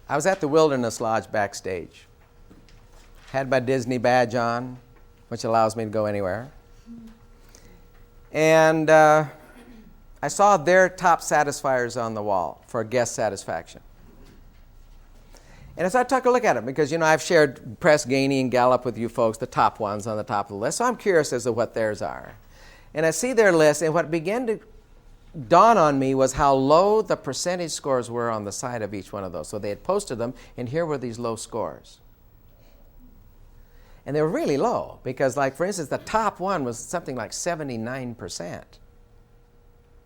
I was at the Wilderness Lodge backstage. Had my Disney badge on, which allows me to go anywhere. And I saw their top satisfiers on the wall for guest satisfaction. And so I took a look at them because, I've shared Press Ganey and Gallup with you folks, the top ones on the top of the list. So I'm curious as to what theirs are. And I see their list, and what began to dawn on me was how low the percentage scores were on the side of each one of those. So they had posted them, and here were these low scores. And they were really low because, like, for instance, the top one was something like 79%.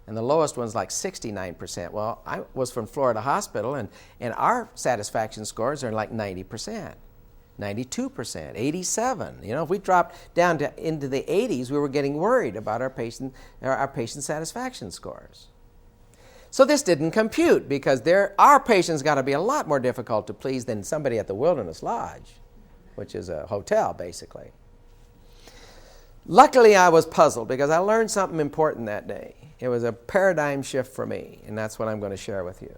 And the lowest one's like 69%. Well, I was from Florida Hospital, and our satisfaction scores are like 90%, 92%, 87. If we dropped down into the 80s, we were getting worried about our patient satisfaction scores. So this didn't compute because our patients got to be a lot more difficult to please than somebody at the Wilderness Lodge, which is a hotel, basically. Luckily, I was puzzled because I learned something important that day. It was a paradigm shift for me, and that's what I'm going to share with you.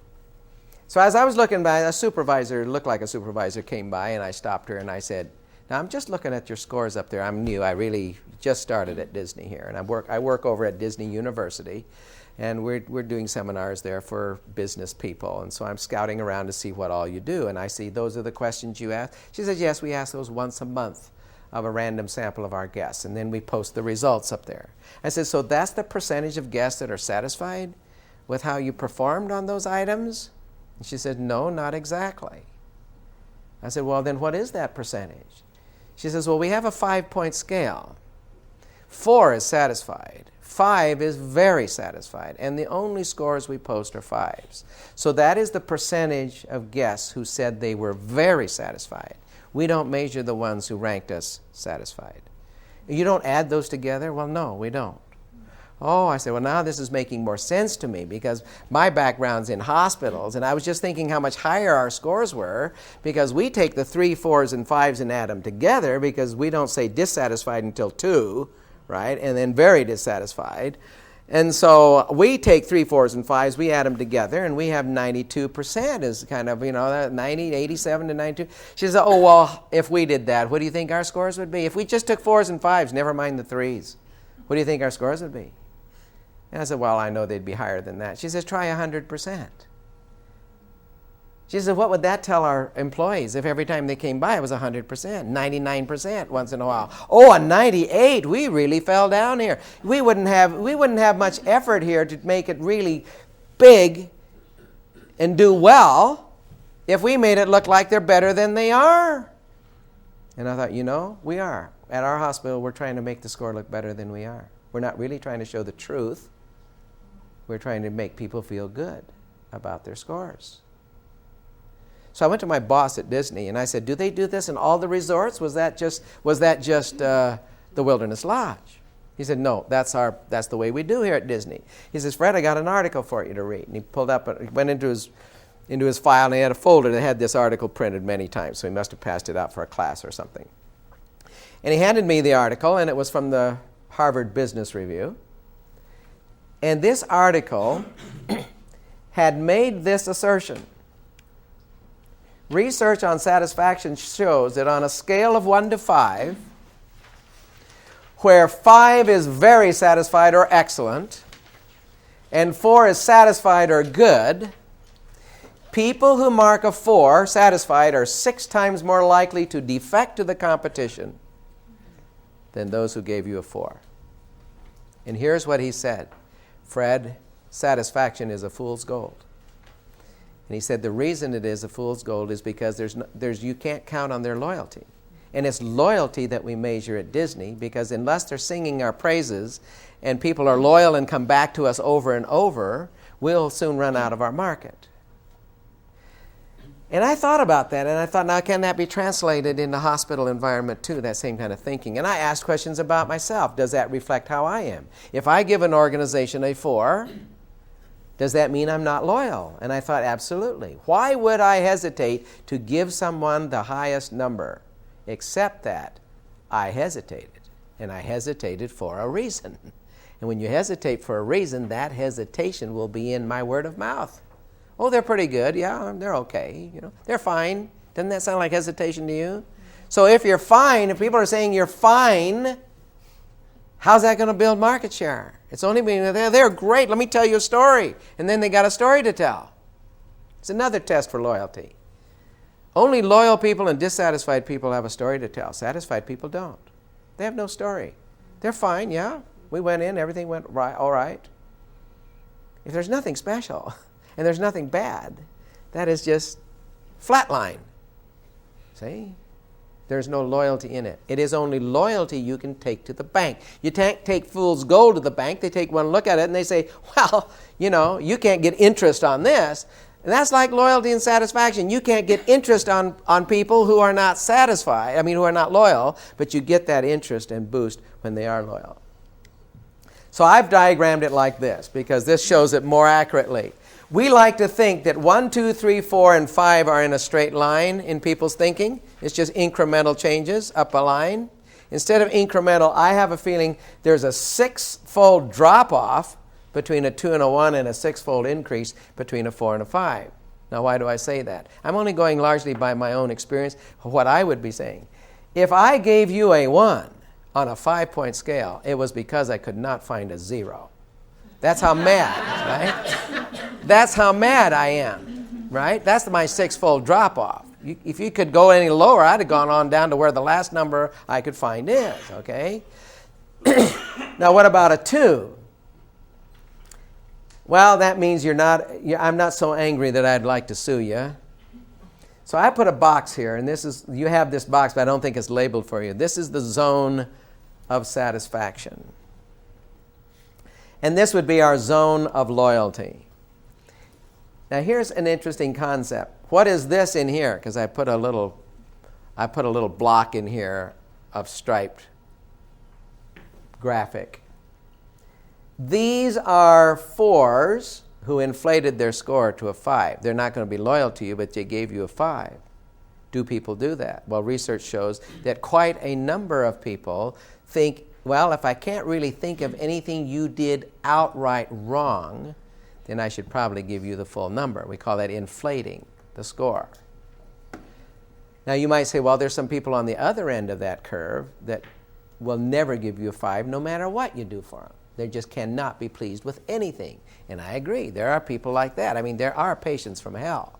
So as I was looking by, a supervisor, looked like a supervisor, came by, and I stopped her, and I said, now I'm just looking at your scores up there. I'm new. I really just started at Disney here, and I work over at Disney University, and we're doing seminars there for business people, and so I'm scouting around to see what all you do, and I see those are the questions you ask. She said, yes, we ask those once a month of a random sample of our guests, and then we post the results up there. I said, so that's the percentage of guests that are satisfied with how you performed on those items? And she said, no, not exactly. I said, well, then what is that percentage? She says, well, we have a 5-point scale. 4 is satisfied. 5 is very satisfied, and the only scores we post are 5s. So that is the percentage of guests who said they were very satisfied. We don't measure the ones who ranked us satisfied. You don't add those together? Well, no, we don't. Oh, I said, well, now this is making more sense to me because my background's in hospitals, and I was just thinking how much higher our scores were because we take the 3, 4s, and 5s and add them together because we don't say dissatisfied until 2, right, and then very dissatisfied. And so we take 3, 4s, and 5s, we add them together, and we have 92% is kind of, 90, 87 to 92. She says, oh, well, if we did that, what do you think our scores would be? If we just took 4s and 5s, never mind the 3s, what do you think our scores would be? And I said, well, I know they'd be higher than that. She says, try 100%. She said, what would that tell our employees if every time they came by it was 100%, 99% once in a while? Oh, a 98, we really fell down here. We wouldn't have much effort here to make it really big and do well if we made it look like they're better than they are. And I thought, we are. At our hospital, we're trying to make the score look better than we are. We're not really trying to show the truth. We're trying to make people feel good about their scores. So I went to my boss at Disney and I said, do they do this in all the resorts? Was that just the Wilderness Lodge? He said, no, that's the way we do here at Disney. He says, Fred, I got an article for you to read. And he pulled up, he went into his file, and he had a folder that had this article printed many times, so he must have passed it out for a class or something. And he handed me the article, and it was from the Harvard Business Review. And this article had made this assertion. Research on satisfaction shows that on a scale of 1 to 5, where 5 is very satisfied or excellent, and 4 is satisfied or good, people who mark a 4, satisfied, are 6 times more likely to defect to the competition than those who gave you a 4. And here's what he said. Fred, satisfaction is a fool's gold. And he said the reason it is a fool's gold is because you can't count on their loyalty. And it's loyalty that we measure at Disney, because unless they're singing our praises and people are loyal and come back to us over and over, we'll soon run out of our market. And I thought about that, and I thought, now can that be translated in the hospital environment too, that same kind of thinking? And I asked questions about myself. Does that reflect how I am? If I give an organization a 4, does that mean I'm not loyal? And I thought, absolutely. Why would I hesitate to give someone the highest number? Except that I hesitated. And I hesitated for a reason. And when you hesitate for a reason, that hesitation will be in my word of mouth. Oh, they're pretty good. Yeah, they're okay. They're fine. Doesn't that sound like hesitation to you? So if you're fine, if people are saying you're fine, how's that going to build market share? It's only being they're great. Let me tell you a story. And then they got a story to tell. It's another test for loyalty. Only loyal people and dissatisfied people have a story to tell. Satisfied people don't. They have no story. They're fine, yeah. We went in, everything went right, all right. If there's nothing special and there's nothing bad, that is just flatline. See? There's no loyalty in it. It is only loyalty you can take to the bank. You take fool's gold to the bank. They take one look at it and they say, well, you can't get interest on this. And that's like loyalty and satisfaction. You can't get interest on people who are not satisfied, who are not loyal, but you get that interest and boost when they are loyal. So I've diagrammed it like this because this shows it more accurately. We like to think that 1, 2, 3, 4, and 5 are in a straight line in people's thinking. It's just incremental changes up a line. Instead of incremental, I have a feeling there's a 6-fold drop-off between a 2 and a 1 and a 6-fold increase between a 4 and a 5. Now, why do I say that? I'm only going largely by my own experience, what I would be saying. If I gave you a 1 on a 5-point scale, it was because I could not find a 0. That's how mad, right? That's how mad I am, right? That's my 6-fold drop-off. If you could go any lower, I'd have gone on down to where the last number I could find is, okay? Now, what about a 2? Well, that means I'm not so angry that I'd like to sue you. So I put a box here, and you have this box, but I don't think it's labeled for you. This is the zone of satisfaction. And this would be our zone of loyalty. Now here's an interesting concept. What is this in here? Because I put a little block in here of striped graphic. These are 4s who inflated their score to a 5. They're not going to be loyal to you, but they gave you a 5. Do people do that? Well, research shows that quite a number of people think, well, if I can't really think of anything you did outright wrong, then I should probably give you the full number. We call that inflating the score. Now, you might say, well, there's some people on the other end of that curve that will never give you a 5 no matter what you do for them. They just cannot be pleased with anything. And I agree. There are people like that. There are patients from hell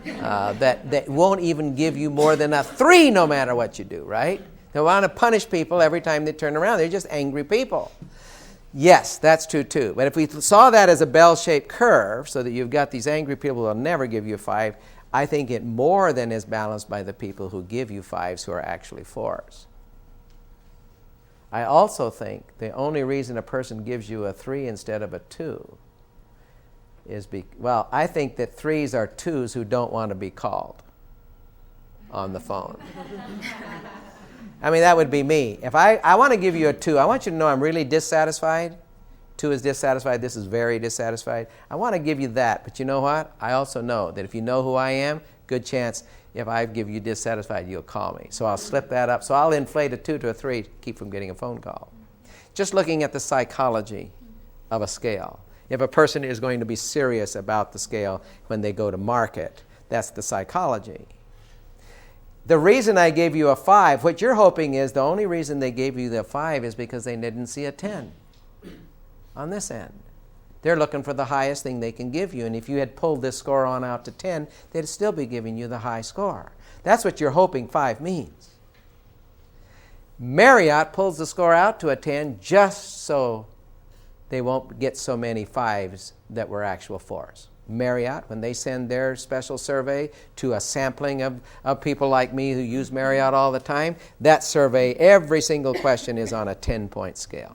that won't even give you more than a 3 no matter what you do, right? They want to punish people every time they turn around. They're just angry people. Yes, that's true too. But if we saw that as a bell-shaped curve so that you've got these angry people who will never give you a 5, I think it more than is balanced by the people who give you 5s who are actually 4s. I also think the only reason a person gives you a 3 instead of a 2 is I think that 3s are 2s who don't want to be called on the phone. That would be me. If I want to give you a 2, I want you to know I'm really dissatisfied. 2 is dissatisfied. This is very dissatisfied. I want to give you that. But you know what? I also know that if you know who I am, good chance if I give you dissatisfied, you'll call me. So I'll slip that up. So I'll inflate a 2 to a 3 to keep from getting a phone call. Just looking at the psychology of a scale. If a person is going to be serious about the scale when they go to market, that's the psychology. The reason I gave you a 5, what you're hoping is the only reason they gave you the 5 is because they didn't see a 10 on this end. They're looking for the highest thing they can give you. And if you had pulled this score on out to 10, they'd still be giving you the high score. That's what you're hoping 5 means. Marriott pulls the score out to a 10 just so they won't get so many 5s that were actual 4s. Marriott, when they send their special survey to a sampling of people like me who use Marriott all the time, that survey, every single question is on a 10-point scale.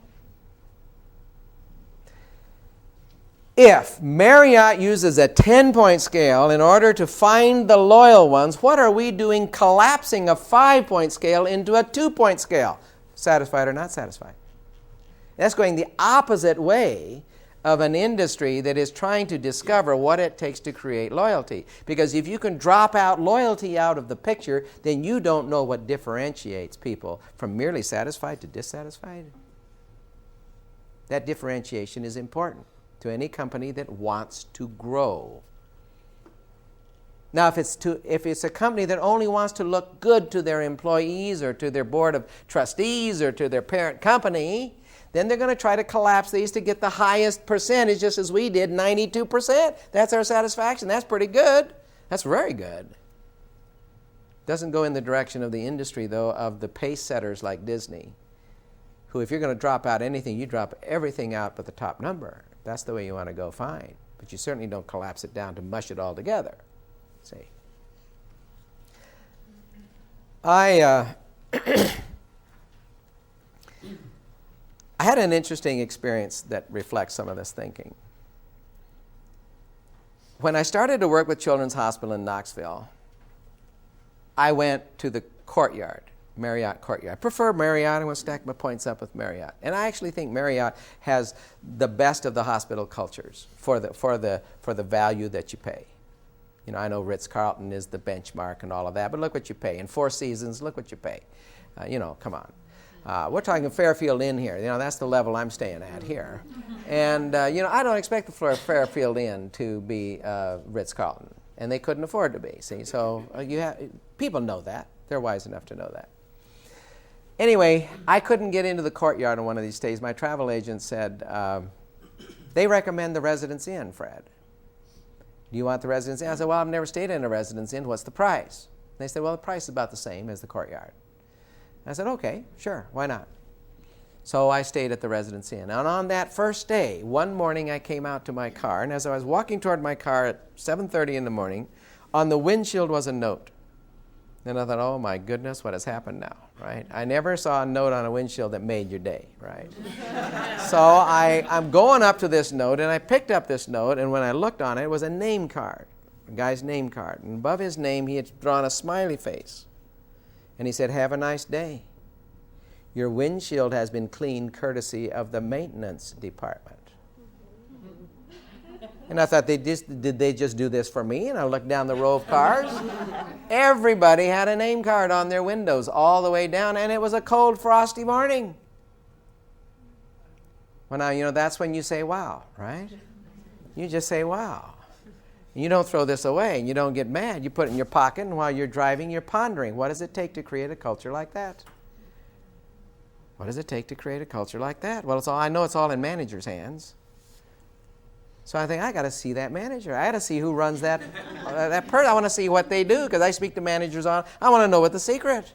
If Marriott uses a 10-point scale in order to find the loyal ones, what are we doing collapsing a 5-point scale into a 2-point scale? Satisfied or not satisfied? That's going the opposite way of an industry that is trying to discover what it takes to create loyalty. Because if you can drop out loyalty out of the picture, then you don't know what differentiates people from merely satisfied to dissatisfied. That differentiation is important to any company that wants to grow. Now, if it's a company that only wants to look good to their employees or to their board of trustees or to their parent company, then they're going to try to collapse these to get the highest percentage, just as we did, 92%. That's our satisfaction. That's pretty good. That's very good. Doesn't go in the direction of the industry, though, of the pace setters like Disney, who, if you're going to drop out anything, you drop everything out but the top number. That's the way you want to go, fine. But you certainly don't collapse it down to mush it all together. See, I had an interesting experience that reflects some of this thinking. When I started to work with Children's Hospital in Knoxville, I went to the Courtyard, Marriott Courtyard. I prefer Marriott. I want to stack my points up with Marriott. And I actually think Marriott has the best of the hospital cultures for the value that you pay. You know, I know Ritz-Carlton is the benchmark and all of that, but look what you pay. In Four Seasons, look what you pay. Come on. We're talking Fairfield Inn here. You know, that's the level I'm staying at here. And, I don't expect the Fairfield Inn to be Ritz-Carlton. And they couldn't afford to be, see. So people know that. They're wise enough to know that. Anyway, I couldn't get into the Courtyard on one of these days. My travel agent said, they recommend the Residence Inn, Fred. Do you want the Residence Inn? I said, well, I've never stayed in a Residence Inn. What's the price? They said, well, the price is about the same as the Courtyard. I said, okay, sure, why not? So I stayed at the Residence Inn. And on that first day, one morning I came out to my car, and as I was walking toward my car at 7:30 in the morning, on the windshield was a note. And I thought, oh my goodness, what has happened now, right? I never saw a note on a windshield that made your day, right? So I'm going up to this note, and I picked up this note, and when I looked on it, it was a name card, a guy's name card. And above his name, he had drawn a smiley face. And he said, have a nice day. Your windshield has been cleaned courtesy of the maintenance department. And I thought, did they just do this for me? And I looked down the row of cars. Everybody had a name card on their windows all the way down, and it was a cold, frosty morning. Well, now, that's when you say, wow, right? You just say, wow. You don't throw this away, and you don't get mad. You put it in your pocket, and while you're driving, you're pondering, what does it take to create a culture like that? What does it take to create a culture like that? Well, I know it's all in managers' hands. So I think, I got to see that manager. I got to see who runs that person. I want to see what they do, because I speak to managers I want to know what the secret.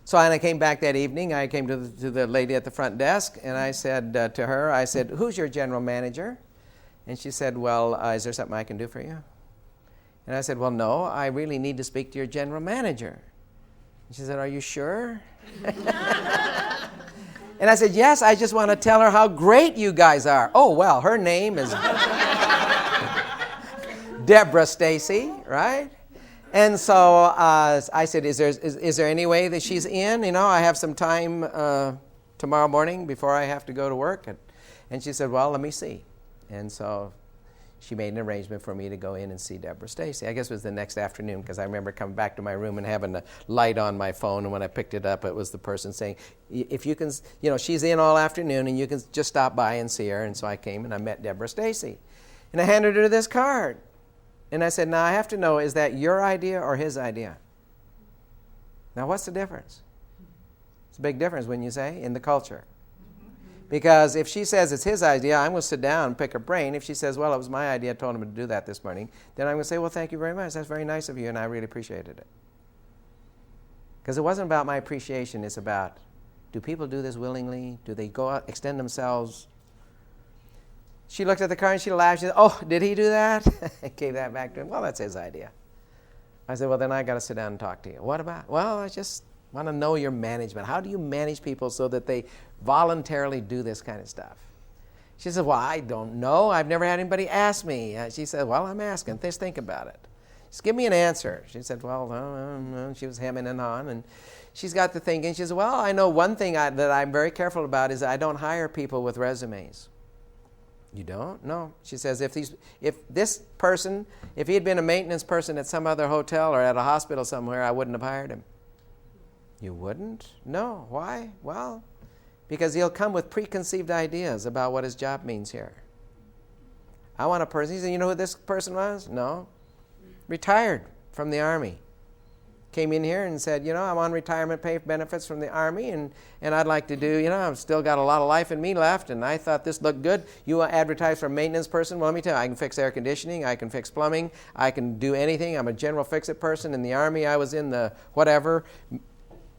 So I came back that evening. I came to the lady at the front desk, and I said to her, who's your general manager? And she said, well, is there something I can do for you? And I said, well, no, I really need to speak to your general manager. And she said, are you sure? And I said, yes, I just want to tell her how great you guys are. Oh, well, her name is Deborah Stacy, right? And so I said, is there any way that she's in? I have some time tomorrow morning before I have to go to work. And she said, well, let me see. And so she made an arrangement for me to go in and see Deborah Stacy. I guess it was the next afternoon, because I remember coming back to my room and having a light on my phone, and when I picked it up, it was the person saying, if you can, she's in all afternoon, and you can just stop by and see her. And so I came and I met Deborah Stacy. And I handed her this card. And I said, now I have to know, is that your idea or his idea? Now what's the difference? It's a big difference, wouldn't you say, in the culture. Because if she says it's his idea, I'm going to sit down and pick her brain. If she says, well, it was my idea, I told him to do that this morning, then I'm going to say, well, thank you very much. That's very nice of you, and I really appreciated it. Because it wasn't about my appreciation. It's about, do people do this willingly? Do they go out, extend themselves? She looked at the card and she laughed. She said, oh, did he do that? I gave that back to him. Well, that's his idea. I said, well, then I got to sit down and talk to you. What about? Well, I just want to know your management. How do you manage people so that they voluntarily do this kind of stuff? She said, well, I don't know. I've never had anybody ask me. She said, well, I'm asking. Just think about it. Just give me an answer. She said, well, she was hemming and hawing, and she's got to thinking. She said, well, I know one thing that I'm very careful about is I don't hire people with resumes. You don't? No. She says, if this person, if he had been a maintenance person at some other hotel or at a hospital somewhere, I wouldn't have hired him. You wouldn't? No. Why? Well, because he'll come with preconceived ideas about what his job means here. I want a person. He said, you know who this person was? No. Retired from the Army. Came in here and said, I'm on retirement pay benefits from the Army, and I'd like to do, I've still got a lot of life in me left, and I thought this looked good. You advertise for a maintenance person? Well, let me tell you, I can fix air conditioning, I can fix plumbing, I can do anything. I'm a general fix-it person. In the Army, I was in the whatever,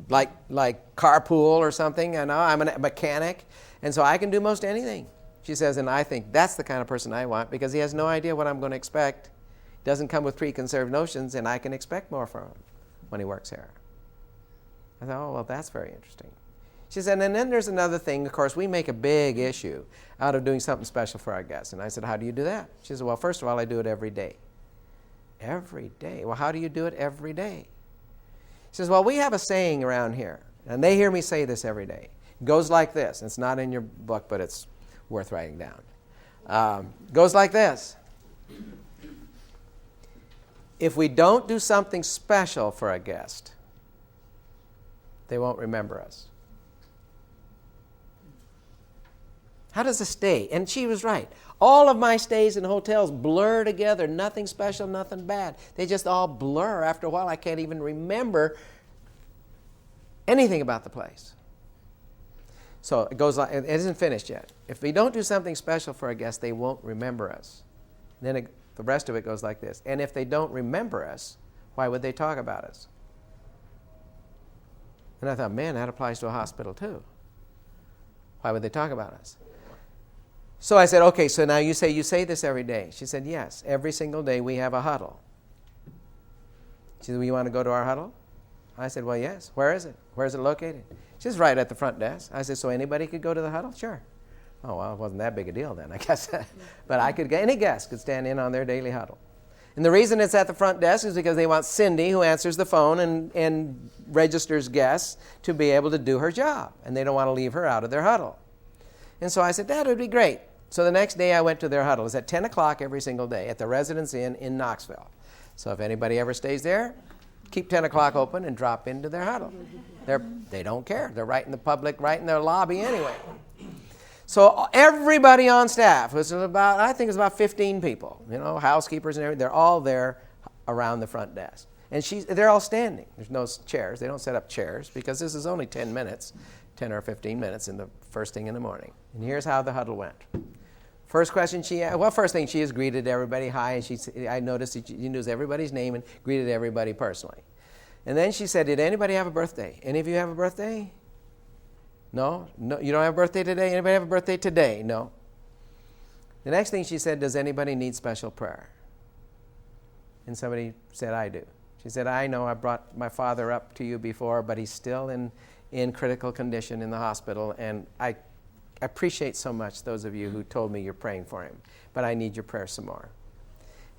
like carpool or something. I know I'm a mechanic, and so I can do most anything. She says, and I think that's the kind of person I want, because he has no idea what I'm going to expect. Doesn't come with preconceived notions, and I can expect more from him when he works here. I thought, well, that's very interesting. She said, and then there's another thing. Of course, we make a big issue out of doing something special for our guests. And I said, how do you do that? She said, well, first of all, I do it every day. Every day. Well, how do you do it every day? She says, well, we have a saying around here, and they hear me say this every day. It goes like this. It's not in your book, but it's worth writing down. Goes like this. If we don't do something special for a guest, they won't remember us. How does a stay? And she was right. All of my stays in hotels blur together. Nothing special, nothing bad. They just all blur. After a while, I can't even remember anything about the place. So it goes like, it isn't finished yet. If we don't do something special for a guest, they won't remember us. Then the rest of it goes like this. And if they don't remember us, why would they talk about us? And I thought, man, that applies to a hospital too. Why would they talk about us? So I said, okay, so now you say this every day. She said, yes, every single day we have a huddle. She said, well, you want to go to our huddle? I said, well, yes. Where is it? Where is it located? She says, right at the front desk. I said, so anybody could go to the huddle? Sure. Oh, well, it wasn't that big a deal then, I guess. But any guest could stand in on their daily huddle. And the reason it's at the front desk is because they want Cindy, who answers the phone and registers guests, to be able to do her job. And they don't want to leave her out of their huddle. And so I said, that would be great. So the next day I went to their huddle. It's at 10 o'clock every single day at the Residence Inn in Knoxville. So if anybody ever stays there, keep 10 o'clock open and drop into their huddle. They don't care. They're right in the public, right in their lobby anyway. So everybody on staff, I think it was about 15 people, housekeepers and everything, they're all there around the front desk. And they're all standing. There's no chairs. They don't set up chairs because this is only 10 or 15 minutes in the first thing in the morning. And here's how the huddle went. First thing she is greeted everybody, hi, and I noticed that she knows everybody's name and greeted everybody personally. And then she said, did anybody have a birthday? Any of you have a birthday? No, you don't have a birthday today? Anybody have a birthday today? No. The next thing she said, does anybody need special prayer? And somebody said, I do. She said, I know I brought my father up to you before, but he's still in critical condition in the hospital, and I appreciate so much those of you who told me you're praying for him, but I need your prayer some more.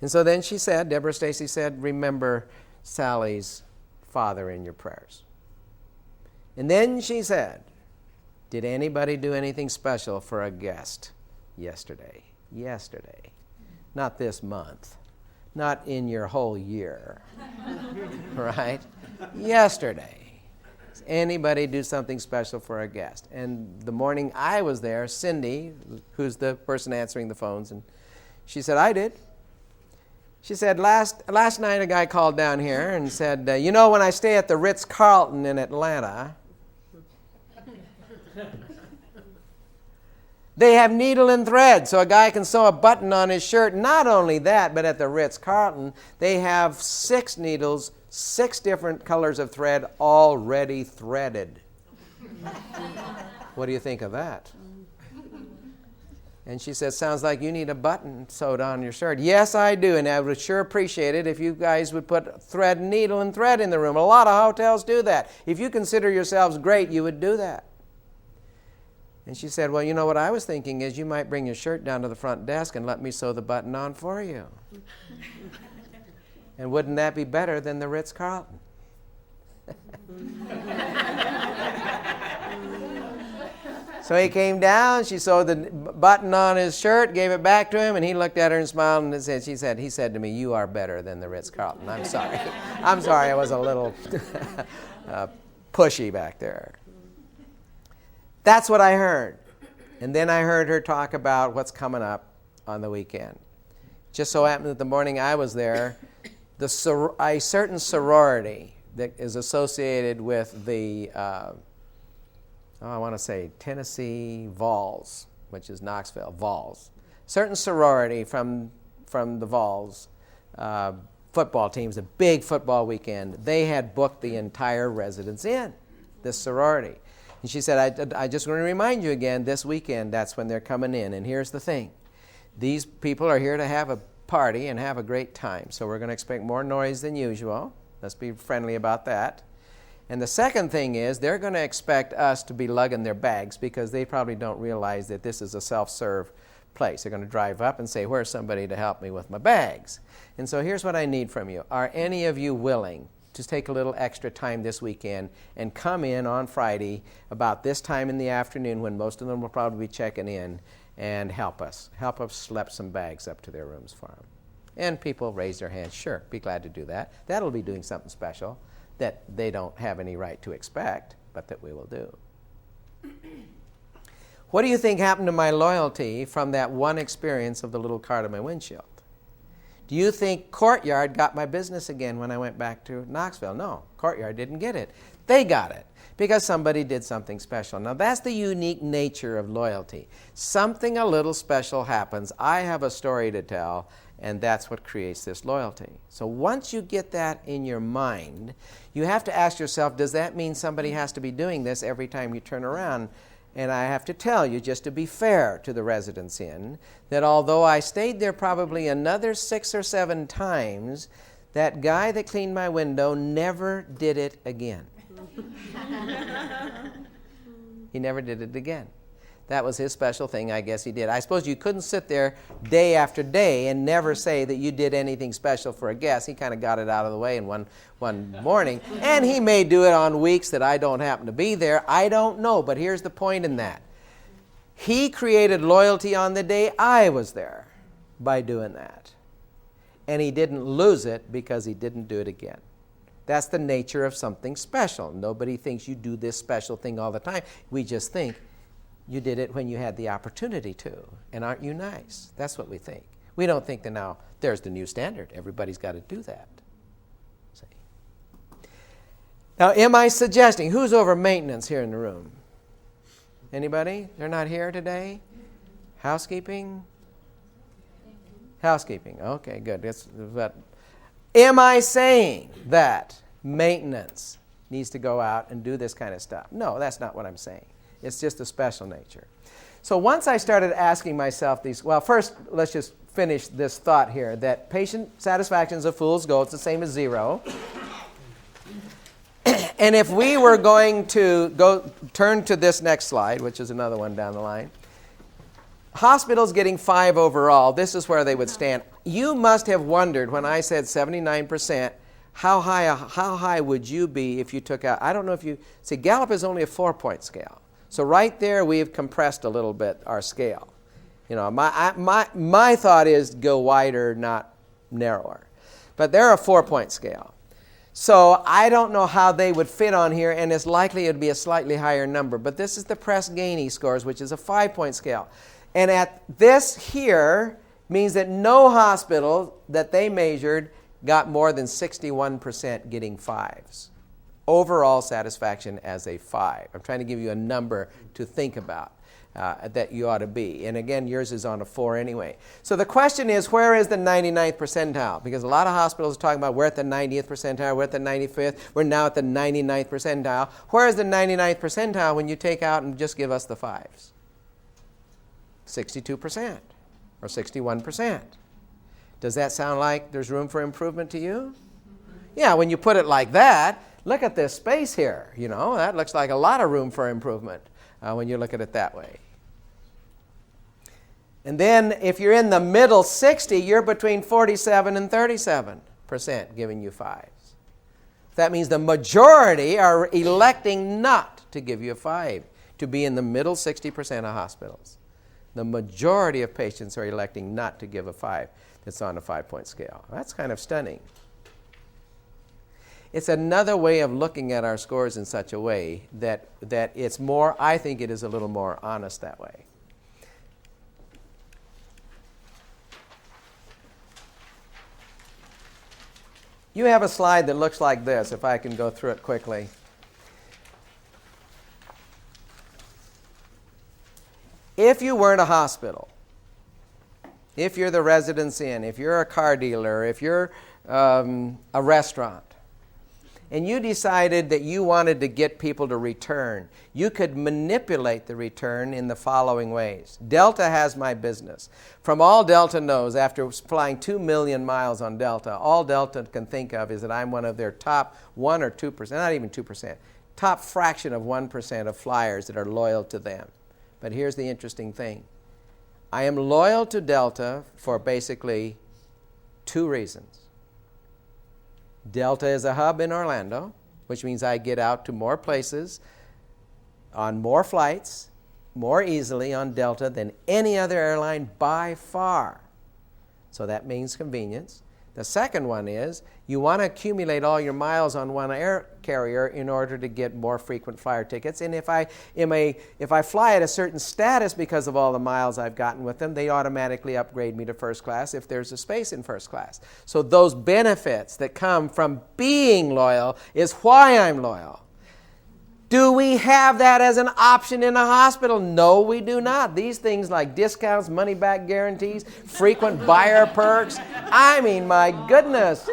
And so then she said, Deborah Stacy said, remember Sally's father in your prayers. And then she said, did anybody do anything special for a guest yesterday? Yesterday. Not this month. Not in your whole year. Right? Yesterday. Does anybody do something special for a guest? And the morning I was there, Cindy, who's the person answering the phones, and she said, I did. She said, last night a guy called down here and said, when I stay at the Ritz-Carlton in Atlanta, they have needle and thread, so a guy can sew a button on his shirt. Not only that, but at the Ritz-Carlton, they have 6 needles, 6 different colors of thread already threaded. What do you think of that? And she says, sounds like you need a button sewed on your shirt. Yes, I do, and I would sure appreciate it if you guys would put thread, needle, and thread in the room. A lot of hotels do that. If you consider yourselves great, you would do that. And she said, well, what I was thinking is you might bring your shirt down to the front desk and let me sew the button on for you. And wouldn't that be better than the Ritz-Carlton? So he came down, she sewed the button on his shirt, gave it back to him, and he looked at her and smiled and said, he said to me, you are better than the Ritz-Carlton. I'm sorry. I'm sorry I was a little pushy back there. That's what I heard. And then I heard her talk about what's coming up on the weekend. Just so happened that the morning I was there, a certain sorority that is associated with the, I want to say Tennessee Vols, which is Knoxville, Vols. Certain sorority from the Vols football teams, a big football weekend, they had booked the entire Residence Inn, this sorority. And she said, I just want to remind you again, this weekend, that's when they're coming in. And here's the thing. These people are here to have a party and have a great time. So we're going to expect more noise than usual. Let's be friendly about that. And the second thing is they're going to expect us to be lugging their bags because they probably don't realize that this is a self-serve place. They're going to drive up and say, where's somebody to help me with my bags? And so here's what I need from you. Are any of you willing to take a little extra time this weekend and come in on Friday about this time in the afternoon when most of them will probably be checking in and help us schlep some bags up to their rooms for them? And people raise their hands. Sure, be glad to do that. That'll be doing something special that they don't have any right to expect, but that we will do. What do you think happened to my loyalty from that one experience of the little card on my windshield? Do you think Courtyard got my business again when I went back to Knoxville? No, Courtyard didn't get it. They got it because somebody did something special. Now, that's the unique nature of loyalty. Something a little special happens. I have a story to tell, and that's what creates this loyalty. So once you get that in your mind, you have to ask yourself, does that mean somebody has to be doing this every time you turn around? And I have to tell you, just to be fair to the Residence Inn, that although I stayed there probably another 6 or 7 times, that guy that cleaned my window never did it again. He never did it again. That was his special thing, I guess he did. I suppose you couldn't sit there day after day and never say that you did anything special for a guest. He kind of got it out of the way in one morning. And he may do it on weeks that I don't happen to be there. I don't know, but here's the point in that. He created loyalty on the day I was there by doing that. And he didn't lose it because he didn't do it again. That's the nature of something special. Nobody thinks you do this special thing all the time. We just think, you did it when you had the opportunity to, and aren't you nice? That's what we think. We don't think that now there's the new standard. Everybody's got to do that. See? Now, am I suggesting, who's over maintenance here in the room? Anybody? They're not here today? Housekeeping? Housekeeping. Okay, good. Am I saying that maintenance needs to go out and do this kind of stuff? No, that's not what I'm saying. It's just a special nature. So once I started asking myself these, well, first, let's just finish this thought here, that patient satisfaction is a fool's gold. It's the same as 0. And if we were going to turn to this next slide, which is another one down the line, hospitals getting 5 overall, this is where they would stand. You must have wondered when I said 79%, how high would you be if you took out, I don't know if you, see, Gallup is only a 4-point scale. So right there, we've compressed a little bit our scale. You know, my thought is go wider, not narrower. But they're a 4-point scale. So I don't know how they would fit on here, and it's likely it would be a slightly higher number. But this is the Press-Ganey scores, which is a 5-point scale. And at this here means that no hospital that they measured got more than 61% getting 5s. Overall satisfaction as a 5. I'm trying to give you a number to think about that you ought to be. And again, yours is on a 4 anyway. So the question is, where is the 99th percentile? Because a lot of hospitals are talking about we're at the 90th percentile, we're at the 95th, we're now at the 99th percentile. Where is the 99th percentile when you take out and just give us the 5s? 62% or 61%. Does that sound like there's room for improvement to you? Yeah, when you put it like that, look at this space here. You know, that looks like a lot of room for improvement when you look at it that way. And then if you're in the middle 60, you're between 47 and 37% giving you 5s. That means the majority are electing not to give you a 5, to be in the middle 60% of hospitals. The majority of patients are electing not to give a 5 that's on a 5-point scale. That's kind of stunning. It's another way of looking at our scores in such a way that it's more, I think it is a little more honest that way. You have a slide that looks like this, if I can go through it quickly. If you weren't a hospital, if you're the Residence Inn, if you're a car dealer, if you're a restaurant, and you decided that you wanted to get people to return, you could manipulate the return in the following ways. Delta has my business. From all Delta knows, after flying 2 million miles on Delta, all Delta can think of is that I'm one of their top 1 or 2%, not even 2%, top fraction of 1% of flyers that are loyal to them. But here's the interesting thing. I am loyal to Delta for basically 2 reasons. Delta is a hub in Orlando, which means I get out to more places on more flights more easily on Delta than any other airline by far. So that means convenience. The second one is you want to accumulate all your miles on one air carrier in order to get more frequent flyer tickets. And if I fly at a certain status because of all the miles I've gotten with them, they automatically upgrade me to first class if there's a space in first class. So those benefits that come from being loyal is why I'm loyal. Do we have that as an option in a hospital? No, we do not. These things like discounts, money-back guarantees, frequent buyer perks. I mean, my goodness,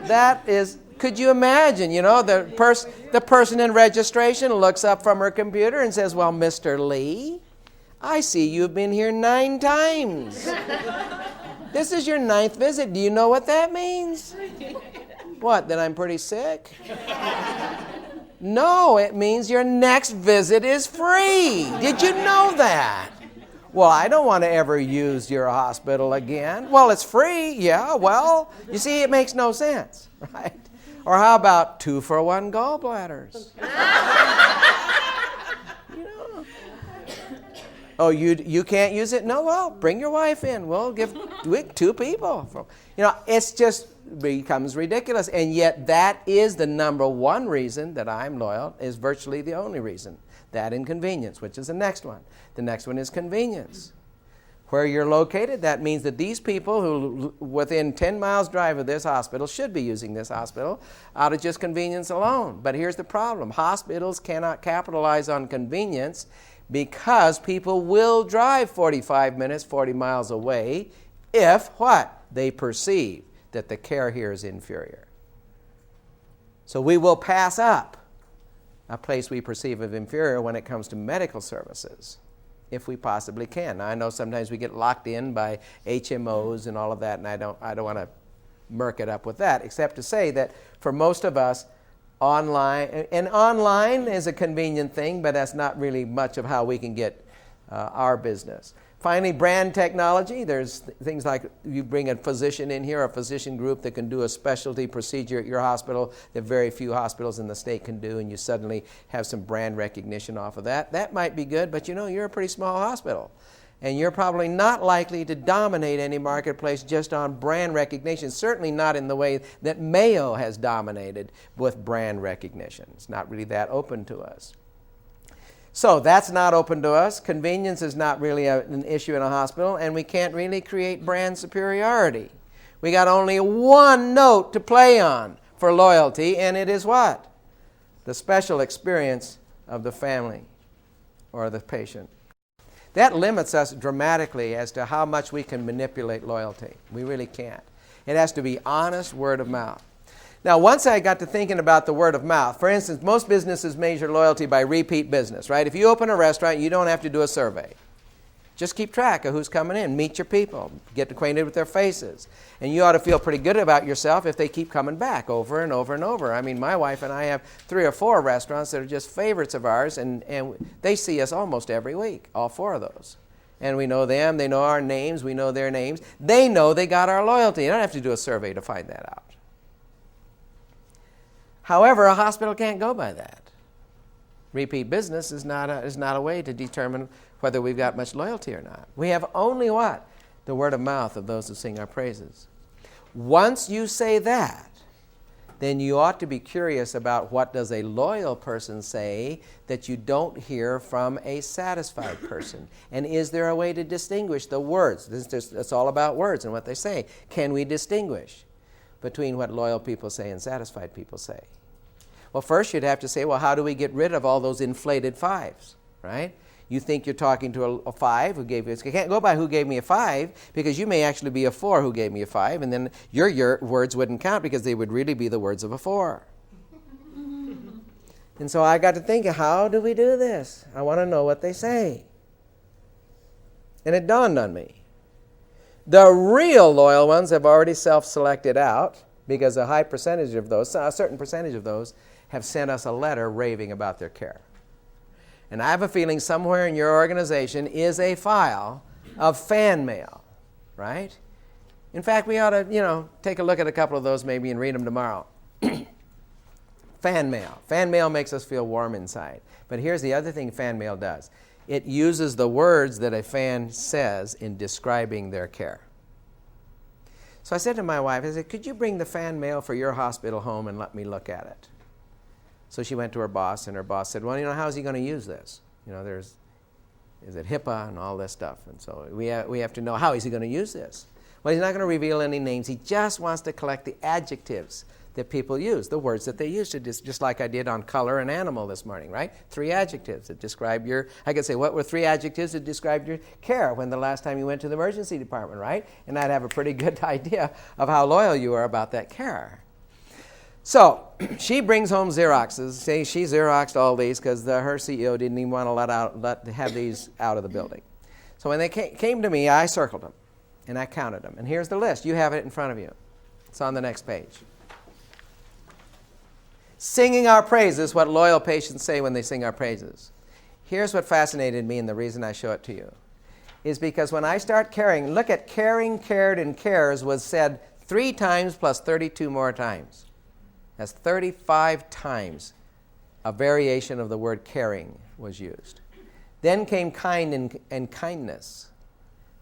that is, could you imagine, the person in registration looks up from her computer and says, well, Mr. Lee, I see you've been here 9 times. This is your 9th visit. Do you know what that means? What, that I'm pretty sick? No, it means your next visit is free. Did you know that? Well, I don't want to ever use your hospital again. Well, it's free. Yeah, well, you see, it makes no sense, right? Or how about 2-for-1 gallbladders? Oh, you can't use it? No, well, bring your wife in. We'll give 2 people. It's just becomes ridiculous. And yet that is the number one reason that I'm loyal, is virtually the only reason. That and convenience, which is the next one. The next one is convenience. Where you're located, that means that these people who within 10 miles drive of this hospital should be using this hospital out of just convenience alone. But here's the problem. Hospitals cannot capitalize on convenience because people will drive 45 minutes, 40 miles away if what? They perceive that the care here is inferior. So we will pass up a place we perceive as inferior when it comes to medical services, if we possibly can. Now, I know sometimes we get locked in by HMOs and all of that, and I don't want to murk it up with that, except to say that for most of us, online is a convenient thing, but that's not really much of how we can get our business. Finally, brand technology. There's things like you bring a physician in here, a physician group that can do a specialty procedure at your hospital that very few hospitals in the state can do, and you suddenly have some brand recognition off of that. That might be good, but you're a pretty small hospital. And you're probably not likely to dominate any marketplace just on brand recognition, certainly not in the way that Mayo has dominated with brand recognition. It's not really that open to us. So that's not open to us. Convenience is not really an issue in a hospital, and we can't really create brand superiority. We got only one note to play on for loyalty, and it is what? The special experience of the family or the patient. That limits us dramatically as to how much we can manipulate loyalty. We really can't. It has to be honest word of mouth. Now, once I got to thinking about the word of mouth, for instance, most businesses measure loyalty by repeat business, right? If you open a restaurant, you don't have to do a survey. Just keep track of who's coming in. Meet your people. Get acquainted with their faces. And you ought to feel pretty good about yourself if they keep coming back over and over and over. I mean, my wife and I have 3 or 4 restaurants that are just favorites of ours, and they see us almost every week, all 4 of those. And we know them. They know our names. We know their names. They know they got our loyalty. You don't have to do a survey to find that out. However, a hospital can't go by that. Repeat business is not a way to determine whether we've got much loyalty or not. We have only what? The word of mouth of those who sing our praises. Once you say that, then you ought to be curious about what does a loyal person say that you don't hear from a satisfied person. And is there a way to distinguish the words? It's all about words and what they say. Can we distinguish? between what loyal people say and satisfied people say? Well, first you'd have to say, well, how do we get rid of all those inflated 5s, right? You think you're talking to a 5 who gave you, you can't go by who gave me a 5 because you may actually be a 4 who gave me a 5, and then your words wouldn't count because they would really be the words of a 4. And so I got to thinking, how do we do this? I want to know what they say. And it dawned on me. The real loyal ones have already self-selected out because a high percentage of those, a certain percentage of those, have sent us a letter raving about their care. And I have a feeling somewhere in your organization is a file of fan mail, right? In fact, we ought to, take a look at a couple of those maybe and read them tomorrow. Fan mail. Fan mail makes us feel warm inside. But here's the other thing fan mail does. It uses the words that a fan says in describing their care. So I said to my wife, I said, could you bring the fan mail for your hospital home and let me look at it? So she went to her boss, and her boss said, well, how is he going to use this? Is it HIPAA and all this stuff? And so we have to know, how is he going to use this? Well, he's not going to reveal any names. He just wants to collect the adjectives that people use, the words that they use, to just like I did on color and animal this morning, right? 3 adjectives that describe I could say, what were 3 adjectives that described your care when the last time you went to the emergency department, right? And I'd have a pretty good idea of how loyal you are about that care. So she brings home Xeroxes. Say she Xeroxed all these because her CEO didn't even want to have these out of the building. So when they came to me, I circled them and I counted them. And here's the list. You have it in front of you. It's on the next page. Singing our praises, what loyal patients say when they sing our praises. Here's what fascinated me, and the reason I show it to you is because when I start caring, look at caring, cared, and cares was said 3 times plus 32 more times. That's 35 times a variation of the word caring was used. Then came kind and kindness.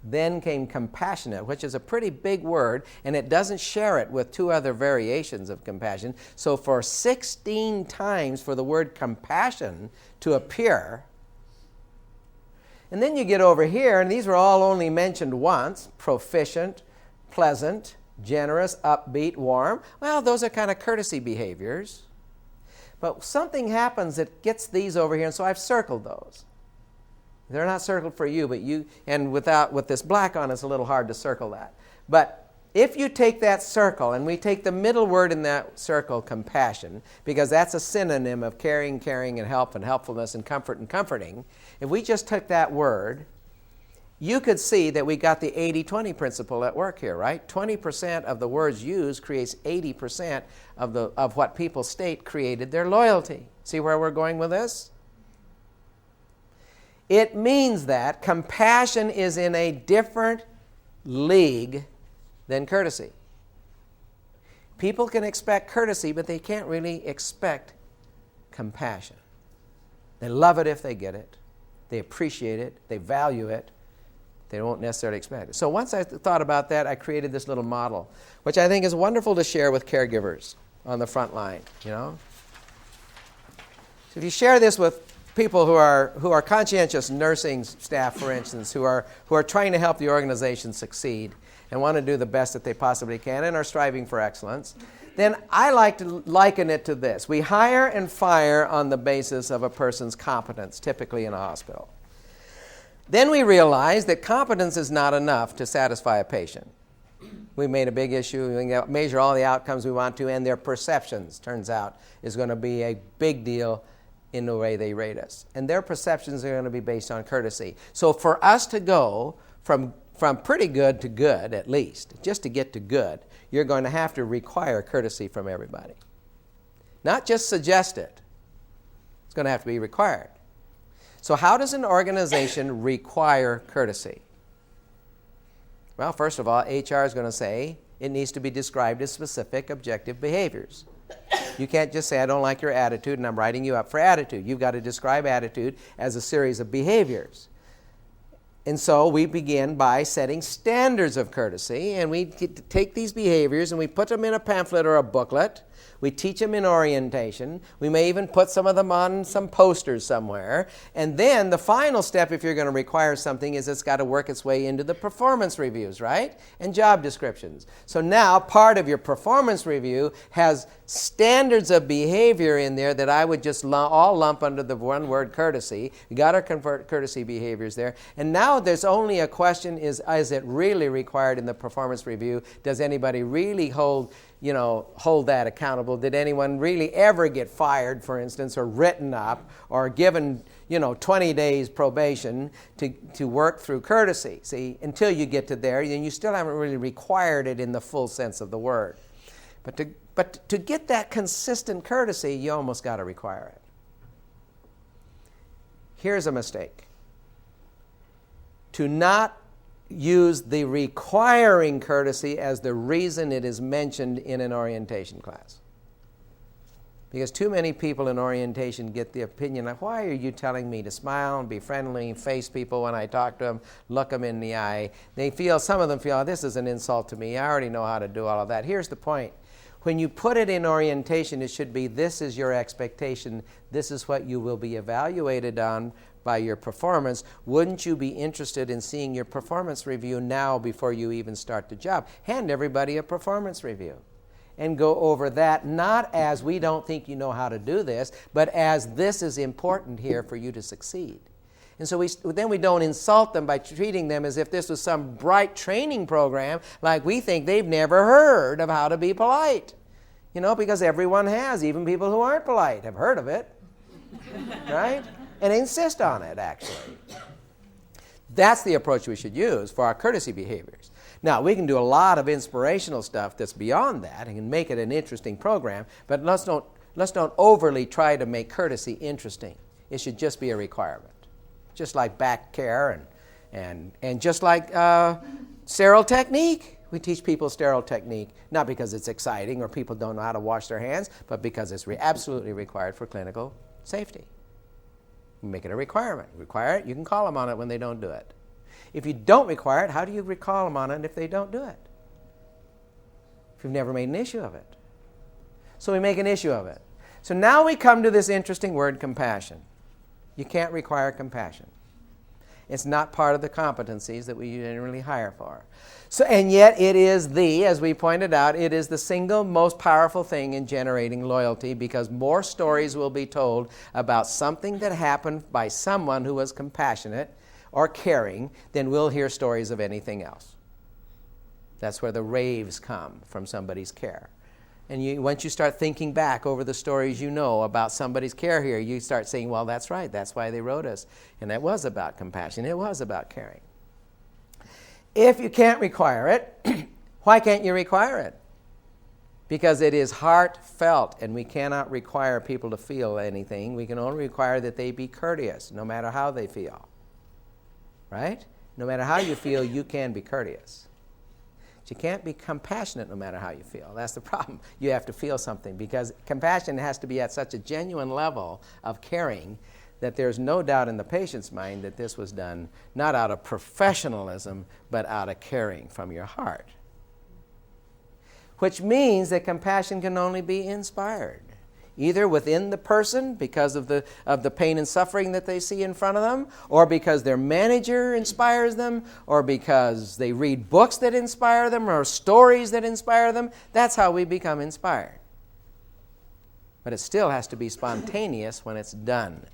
Then came compassionate, which is a pretty big word, and it doesn't share it with 2 other variations of compassion. So for 16 times for the word compassion to appear. And then you get over here, and these were all only mentioned once: proficient, pleasant, generous, upbeat, warm. Well, those are kind of courtesy behaviors. But something happens that gets these over here, and so I've circled those. They're not circled for you, but with this black on, it's a little hard to circle that. But if you take that circle, and we take the middle word in that circle, compassion, because that's a synonym of caring, and help, and helpfulness, and comfort, and comforting. If we just took that word, you could see that we got the 80-20 principle at work here, right? 20% of the words used creates 80% of what people state created their loyalty. See where we're going with this? It means that compassion is in a different league than courtesy. People can expect courtesy, but they can't really expect compassion. They love it if they get it. They appreciate it. They value it. They won't necessarily expect it. So once I thought about that, I created this little model, which I think is wonderful to share with caregivers on the front line, So if you share this with people who are conscientious nursing staff, for instance, who are trying to help the organization succeed and want to do the best that they possibly can and are striving for excellence, then I like to liken it to this. We hire and fire on the basis of a person's competence, typically in a hospital. Then we realize that competence is not enough to satisfy a patient. We made a big issue. We measure all the outcomes we want to, and their perceptions, turns out, is going to be a big deal in the way they rate us. And their perceptions are going to be based on courtesy. So for us to go from pretty good to good, at least, just to get to good, you're going to have to require courtesy from everybody. Not just suggest it. It's going to have to be required. So how does an organization require courtesy? Well, first of all, HR is going to say it needs to be described as specific objective behaviors. You can't just say, I don't like your attitude, and I'm writing you up for attitude. You've got to describe attitude as a series of behaviors. And so we begin by setting standards of courtesy, and we take these behaviors and we put them in a pamphlet or a booklet, We teach them in orientation. We may even put some of them on some posters somewhere. And then the final step, if you're going to require something, is it's got to work its way into the performance reviews, right? And job descriptions. So now part of your performance review has standards of behavior in there that I would just all lump under the one word courtesy. We got our courtesy behaviors there. And now there's only a question, is it really required in the performance review? Does anybody really hold that accountable? Did anyone really ever get fired, for instance, or written up, or given 20 days probation to work through courtesy? See, until you get to there, then you still haven't really required it in the full sense of the word. But to get that consistent courtesy, you almost got to require it. Here's a mistake. To not use the requiring courtesy as the reason it is mentioned in an orientation class. Because too many people in orientation get the opinion of, why are you telling me to smile and be friendly, face people when I talk to them, look them in the eye? Some of them feel, this is an insult to me. I already know how to do all of that. Here's the point. When you put it in orientation, it should be, this is your expectation. This is what you will be evaluated on by your performance. Wouldn't you be interested in seeing your performance review now before you even start the job? Hand everybody a performance review and go over that, not as we don't think you know how to do this, but as this is important here for you to succeed. And so then we don't insult them by treating them as if this was some bright training program, like we think they've never heard of how to be polite. Because everyone has, even people who aren't polite have heard of it, right? And insist on it, actually. That's the approach we should use for our courtesy behaviors. Now, we can do a lot of inspirational stuff that's beyond that and can make it an interesting program, but let's don't overly try to make courtesy interesting. It should just be a requirement. Just like back care and just like sterile technique. We teach people sterile technique, not because it's exciting or people don't know how to wash their hands, but because it's absolutely required for clinical safety. Make it a requirement. Require it, you can call them on it when they don't do it. If you don't require it, how do you recall them on it if they don't do it? If you've never made an issue of it. So we make an issue of it. So now we come to this interesting word, compassion. You can't require compassion. It's not part of the competencies that we generally hire for. So, and yet it is as we pointed out, it is the single most powerful thing in generating loyalty, because more stories will be told about something that happened by someone who was compassionate or caring than we'll hear stories of anything else. That's where the raves come from somebody's care. And once you start thinking back over the stories you know about somebody's care here, you start saying, well, that's right. That's why they wrote us. And that was about compassion. It was about caring. If you can't require it, why can't you require it? Because it is heartfelt, and we cannot require people to feel anything. We can only require that they be courteous, no matter how they feel. Right? No matter how you feel, you can be courteous. You can't be compassionate no matter how you feel. That's the problem. You have to feel something, because compassion has to be at such a genuine level of caring that there's no doubt in the patient's mind that this was done not out of professionalism, but out of caring from your heart. Which means that compassion can only be inspired, either within the person because of the pain and suffering that they see in front of them, or because their manager inspires them, or because they read books that inspire them, or stories that inspire them. That's how we become inspired. But it still has to be spontaneous when it's done.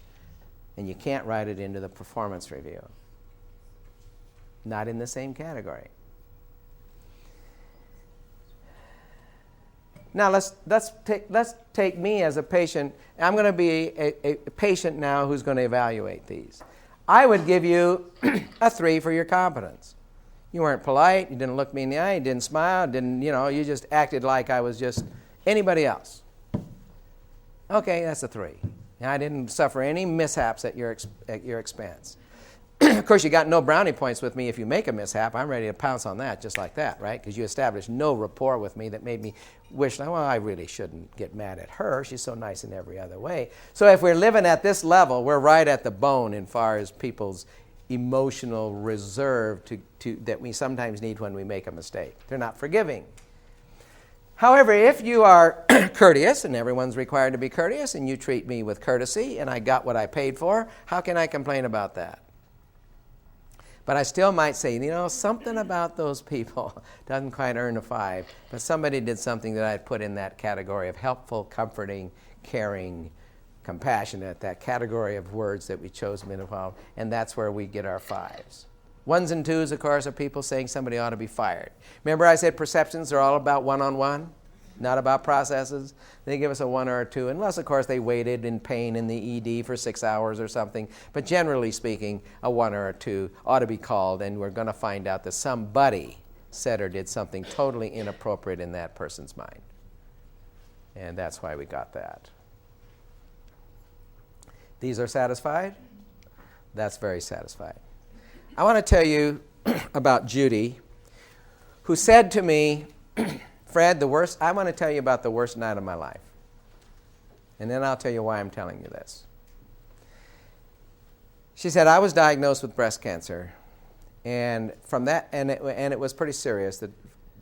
And you can't write it into the performance review. Not in the same category. Now let's take me as a patient. I'm going to be a patient now who's going to evaluate these. I would give you a 3 for your competence. You weren't polite. You didn't look me in the eye. You didn't smile. You just acted like I was just anybody else. Okay, that's a 3. And I didn't suffer any mishaps at your expense. Of course, you got no brownie points with me if you make a mishap. I'm ready to pounce on that just like that, right? Because you established no rapport with me that made me wish, well, I really shouldn't get mad at her. She's so nice in every other way. So if we're living at this level, we're right at the bone in far as people's emotional reserve that we sometimes need when we make a mistake. They're not forgiving. However, if you are courteous, and everyone's required to be courteous, and you treat me with courtesy, and I got what I paid for, how can I complain about that? But I still might say, something about those people doesn't quite earn a 5, but somebody did something that I'd put in that category of helpful, comforting, caring, compassionate, that category of words that we chose to involve, and that's where we get our 5s. 1s and 2s, of course, are people saying somebody ought to be fired. Remember I said perceptions are all about one-on-one, not about processes? They give us a 1 or a 2, unless, of course, they waited in pain in the ED for 6 hours or something. But generally speaking, a 1 or a 2 ought to be called, and we're going to find out that somebody said or did something totally inappropriate in that person's mind. And that's why we got that. These are satisfied? That's very satisfied. I want to tell you about Judy, who said to me, Fred, I want to tell you about the worst night of my life. And then I'll tell you why I'm telling you this. She said, I was diagnosed with breast cancer. And from that, and it was pretty serious. The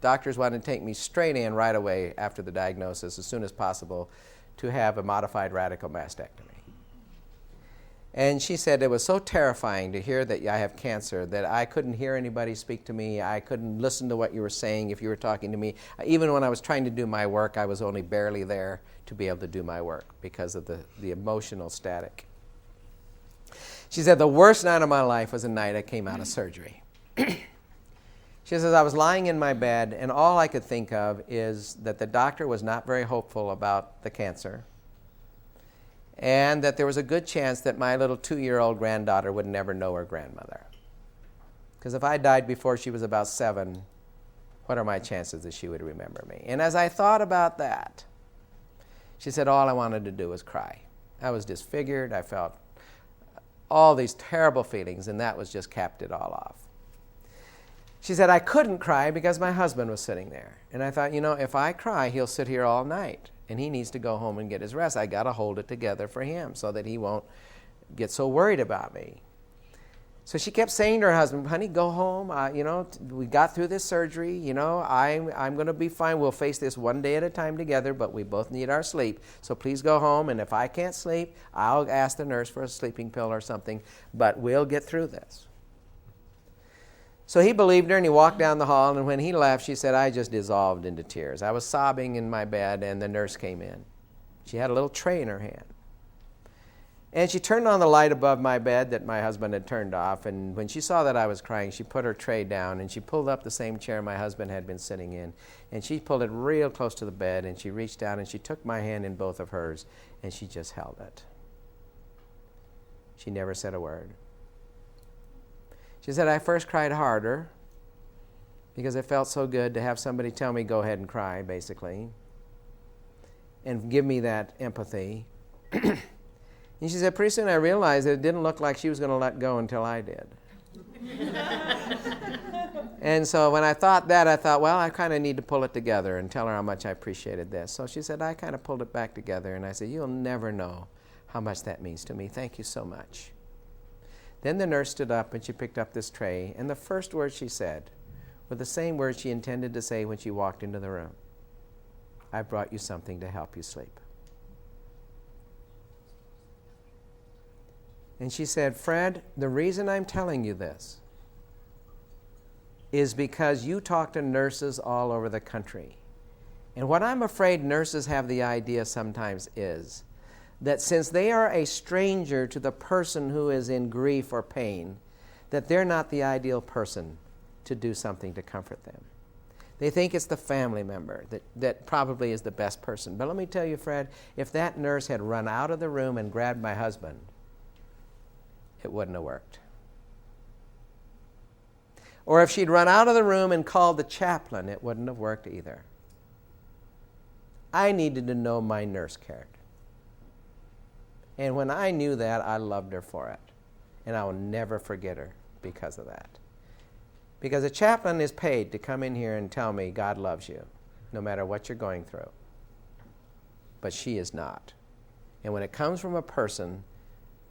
doctors wanted to take me straight in right away after the diagnosis, as soon as possible, to have a modified radical mastectomy. And she said it was so terrifying to hear that I have cancer that I couldn't hear anybody speak to me. I couldn't listen to what you were saying if you were talking to me. Even when I was trying to do my work, I was only barely there to be able to do my work because of the emotional static. She said the worst night of my life was the night I came out of surgery. She says I was lying in my bed, and all I could think of is that the doctor was not very hopeful about the cancer, and that there was a good chance that my little 2-year-old granddaughter would never know her grandmother. Because if I died before she was about 7, what are my chances that she would remember me? And as I thought about that, she said all I wanted to do was cry. I was disfigured. I felt all these terrible feelings, and that was just capped it all off. She said I couldn't cry because my husband was sitting there. And I thought, if I cry, he'll sit here all night. And he needs to go home and get his rest. I got to hold it together for him so that he won't get so worried about me. So she kept saying to her husband, honey, go home. We got through this surgery. I'm going to be fine. We'll face this one day at a time together, but we both need our sleep. So please go home. And if I can't sleep, I'll ask the nurse for a sleeping pill or something. But we'll get through this. So he believed her, and he walked down the hall, and when he left, she said, I just dissolved into tears. I was sobbing in my bed, and the nurse came in. She had a little tray in her hand. And she turned on the light above my bed that my husband had turned off, and when she saw that I was crying, she put her tray down, and she pulled up the same chair my husband had been sitting in, and she pulled it real close to the bed, and she reached down, and she took my hand in both of hers, and she just held it. She never said a word. She said, I first cried harder because it felt so good to have somebody tell me, go ahead and cry, basically, and give me that empathy. And she said, pretty soon I realized that it didn't look like she was going to let go until I did. And so when I thought that, I thought, well, I kind of need to pull it together and tell her how much I appreciated this. So she said, I kind of pulled it back together, and I said, you'll never know how much that means to me. Thank you so much. Then the nurse stood up, and she picked up this tray, and the first words she said were the same words she intended to say when she walked into the room. I brought you something to help you sleep. And she said, Fred, the reason I'm telling you this is because you talk to nurses all over the country. And what I'm afraid nurses have the idea sometimes is that since they are a stranger to the person who is in grief or pain, that they're not the ideal person to do something to comfort them. They think it's the family member that probably is the best person. But let me tell you, Fred, if that nurse had run out of the room and grabbed my husband, it wouldn't have worked. Or if she'd run out of the room and called the chaplain, it wouldn't have worked either. I needed to know my nurse cared. And when I knew that, I loved her for it. And I will never forget her because of that. Because a chaplain is paid to come in here and tell me God loves you, no matter what you're going through. But she is not. And when it comes from a person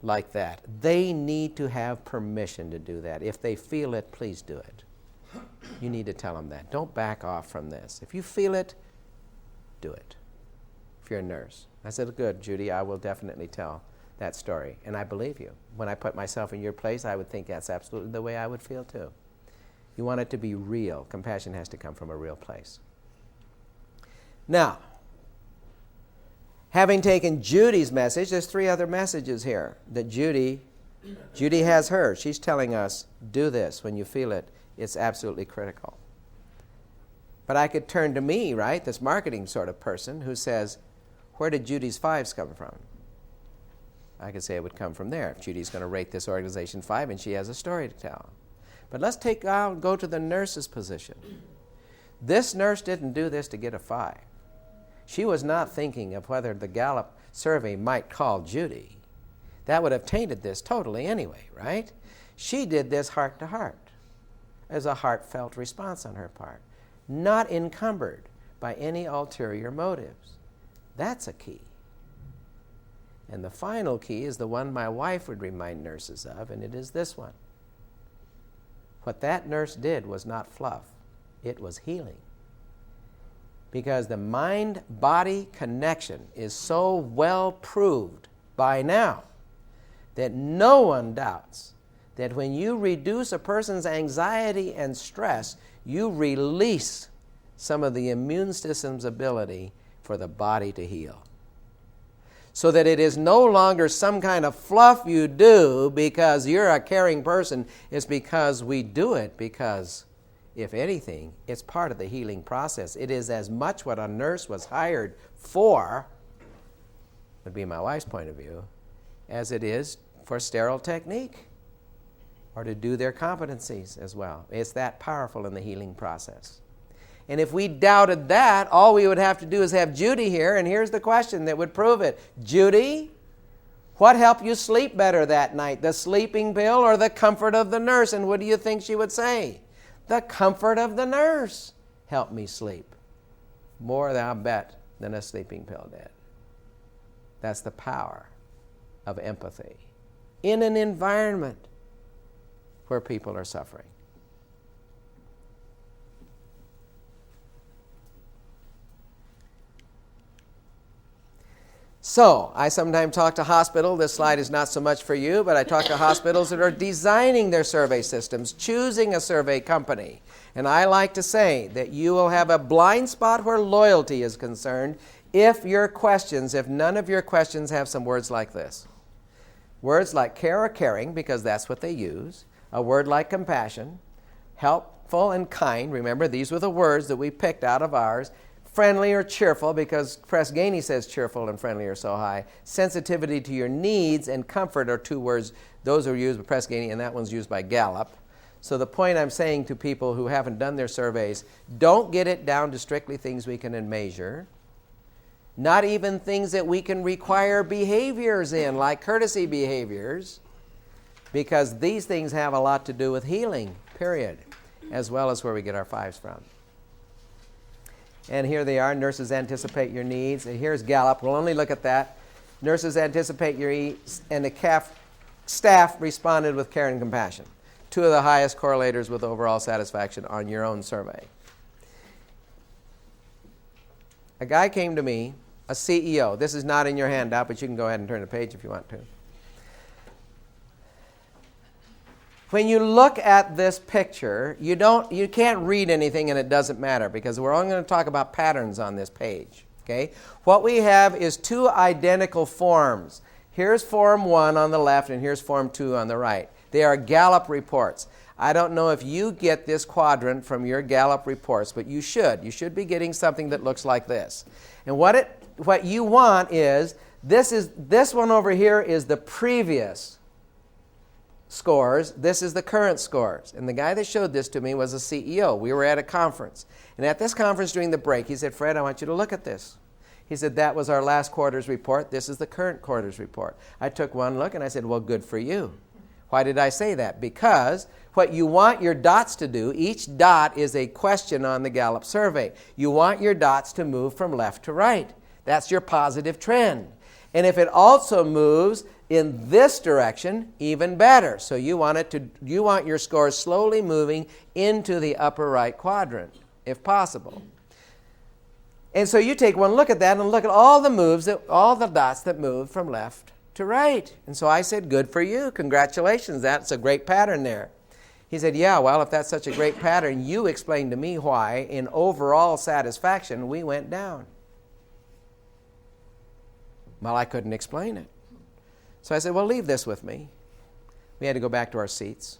like that, they need to have permission to do that. If they feel it, please do it. You need to tell them that. Don't back off from this. If you feel it, do it if you're a nurse. I said, good, Judy, I will definitely tell that story. And I believe you. When I put myself in your place, I would think that's absolutely the way I would feel too. You want it to be real. Compassion has to come from a real place. Now, having taken Judy's message, there's 3 other messages here that Judy has hers. She's telling us, do this when you feel it. It's absolutely critical. But I could turn to me, right, this marketing sort of person who says, where did Judy's 5s come from? I could say it would come from there. If Judy's going to rate this organization 5 and she has a story to tell. But let's go to the nurse's position. This nurse didn't do this to get a 5. She was not thinking of whether the Gallup survey might call Judy. That would have tainted this totally anyway, right? She did this heart to heart as a heartfelt response on her part, not encumbered by any ulterior motives. That's a key. And the final key is the one my wife would remind nurses of, and it is this one. What that nurse did was not fluff. It was healing. Because the mind-body connection is so well proved by now that no one doubts that when you reduce a person's anxiety and stress, you release some of the immune system's ability for the body to heal. So that it is no longer some kind of fluff you do because you're a caring person. It's because we do it because, if anything, it's part of the healing process. It is as much what a nurse was hired for, would be my wife's point of view, as it is for sterile technique or to do their competencies as well. It's that powerful in the healing process. And if we doubted that, all we would have to do is have Judy here, and here's the question that would prove it. Judy, what helped you sleep better that night, the sleeping pill or the comfort of the nurse? And what do you think she would say? The comfort of the nurse helped me sleep. More, I'll bet, than a sleeping pill did. That's the power of empathy in an environment where people are suffering. So, I sometimes talk to hospitals. This slide is not so much for you, but I talk to hospitals that are designing their survey systems, choosing a survey company. And I like to say that you will have a blind spot where loyalty is concerned if none of your questions have some words like this. Words like care or caring, because that's what they use. A word like compassion, helpful and kind. Remember, these were the words that we picked out of ours. Friendly or cheerful, because Press Ganey says cheerful and friendly are so high. Sensitivity to your needs and comfort are 2 words. Those are used by Press Ganey, and that one's used by Gallup. So the point I'm saying to people who haven't done their surveys, don't get it down to strictly things we can measure. Not even things that we can require behaviors in, like courtesy behaviors, because these things have a lot to do with healing, period, as well as where we get our 5s from. And here they are. Nurses anticipate your needs. And here's Gallup. We'll only look at that. Nurses anticipate your needs, and the staff responded with care and compassion. 2 of the highest correlators with overall satisfaction on your own survey. A guy came to me, a CEO. This is not in your handout, but you can go ahead and turn the page if you want to. When you look at this picture, you can't read anything and it doesn't matter because we're only going to talk about patterns on this page. Okay? What we have is 2 identical forms. Here's form 1 on the left and here's form 2 on the right. They are Gallup reports. I don't know if you get this quadrant from your Gallup reports, but you should. You should be getting something that looks like this. And what you want is this one over here is the previous scores. This is the current scores. And the guy that showed this to me was a CEO. We were at a conference. And at this conference during the break, he said, Fred, I want you to look at this. He said, that was our last quarter's report. This is the current quarter's report. I took one look and I said, well, good for you. Why did I say that? Because what you want your dots to do, each dot is a question on the Gallup survey. You want your dots to move from left to right. That's your positive trend. And if it also moves in this direction, even better. So you want your scores slowly moving into the upper right quadrant, if possible. And so you take one look at that and look at all the moves, all the dots that move from left to right. And so I said, good for you. Congratulations. That's a great pattern there. He said, yeah, well, if that's such a great pattern, you explain to me why in overall satisfaction we went down. Well, I couldn't explain it. So I said, well, leave this with me. We had to go back to our seats.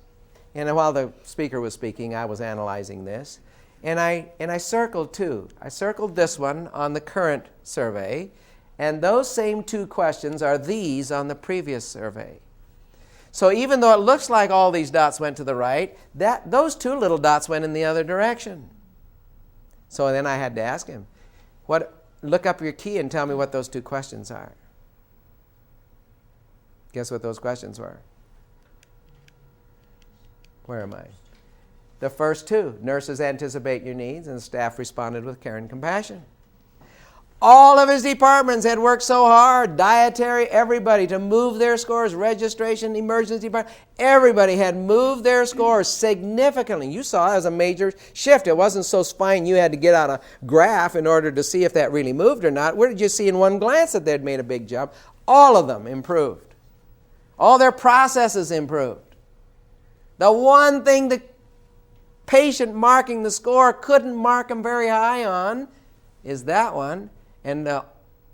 And while the speaker was speaking, I was analyzing this. And I circled two. I circled this one on the current survey, and those same two questions are these on the previous survey. So even though it looks like all these dots went to the right, those two little dots went in the other direction. So then I had to ask him, look up your key and tell me what those two questions are. Guess what those questions were? Where am I? The first two. Nurses anticipate your needs, and staff responded with care and compassion. All of his departments had worked so hard, dietary, everybody, to move their scores, registration, emergency department. Everybody had moved their scores significantly. You saw it was a major shift. It wasn't so fine you had to get out a graph in order to see if that really moved or not. Where did you see in one glance that they'd made a big jump? All of them improved. All their processes improved. The one thing the patient marking the score couldn't mark them very high on is that one. And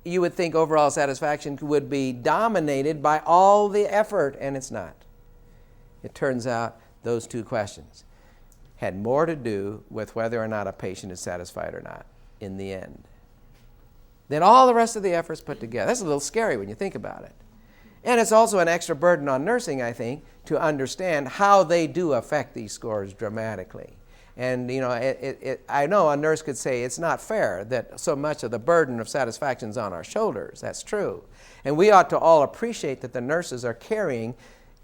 you would think overall satisfaction would be dominated by all the effort, and it's not. It turns out those two questions had more to do with whether or not a patient is satisfied or not in the end than all the rest of the efforts put together. That's a little scary when you think about it. And it's also an extra burden on nursing, I think, to understand how they do affect these scores dramatically. And, you know, I know a nurse could say it's not fair that so much of the burden of satisfaction is on our shoulders. That's true. And we ought to all appreciate that the nurses are carrying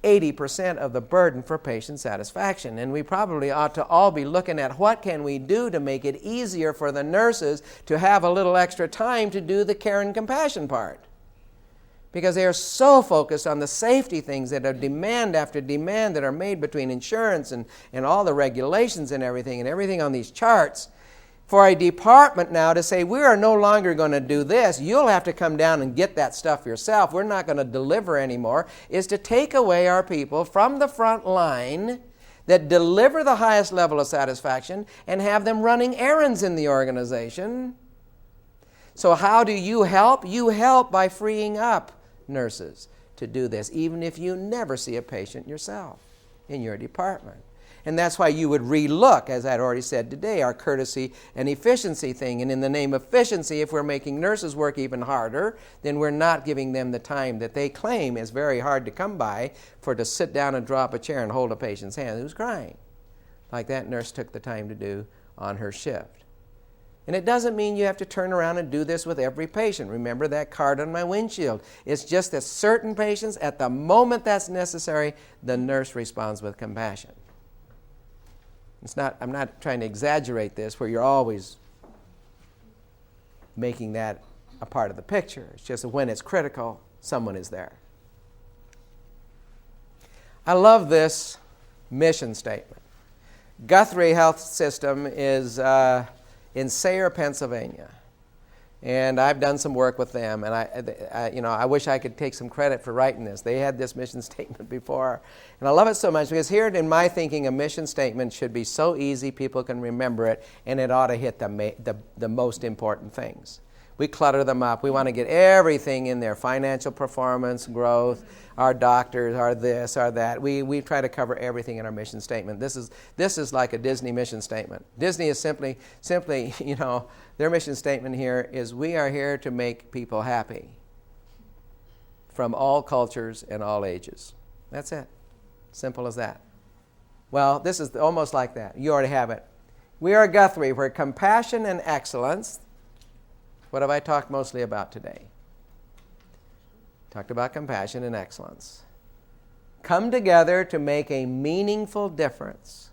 80% of the burden for patient satisfaction. And we probably ought to all be looking at what can we do to make it easier for the nurses to have a little extra time to do the care and compassion part. Because they are so focused on the safety things that are demand after demand that are made between insurance and all the regulations and everything on these charts. For a department now to say, we are no longer going to do this, you'll have to come down and get that stuff yourself, we're not going to deliver anymore, is to take away our people from the front line that deliver the highest level of satisfaction and have them running errands in the organization. So how do you help? You help by freeing up nurses to do this, even if you never see a patient yourself in your department. And that's why you would relook, as I'd already said today, our courtesy and efficiency thing. And in the name of efficiency, if we're making nurses work even harder, then we're not giving them the time that they claim is very hard to come by to sit down and draw up a chair and hold a patient's hand who's crying, like that nurse took the time to do on her shift. And it doesn't mean you have to turn around and do this with every patient. Remember that card on my windshield. It's just that certain patients, at the moment that's necessary, the nurse responds with compassion. I'm not trying to exaggerate this where you're always making that a part of the picture. It's just that when it's critical, someone is there. I love this mission statement. Guthrie Health System is in Sayre, Pennsylvania. And I've done some work with them, and I wish I could take some credit for writing this. They had this mission statement before. And I love it so much because here in my thinking, a mission statement should be so easy people can remember it, and it ought to hit the most important things. We clutter them up. We want to get everything in there, financial performance, growth, our doctors, our this, our that. We try to cover everything in our mission statement. This is like a Disney mission statement. Disney is simply, their mission statement here is we are here to make people happy from all cultures and all ages. That's it. Simple as that. Well, this is almost like that. You already have it. We are Guthrie, where compassion and excellence. What have I talked mostly about today? Talked about compassion and excellence. Come together to make a meaningful difference.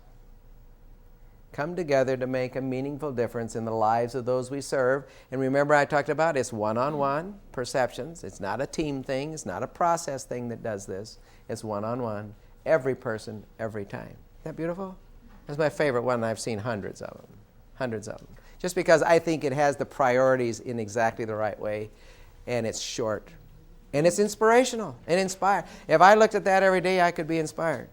Come together to make a meaningful difference in the lives of those we serve. And remember I talked about it's one-on-one perceptions. It's not a team thing. It's not a process thing that does this. It's one-on-one. Every person, every time. Isn't that beautiful? That's my favorite one. I've seen hundreds of them. Hundreds of them. just because I think it has the priorities in exactly the right way, and it's short. And it's inspirational and inspired. If I looked at that every day, I could be inspired.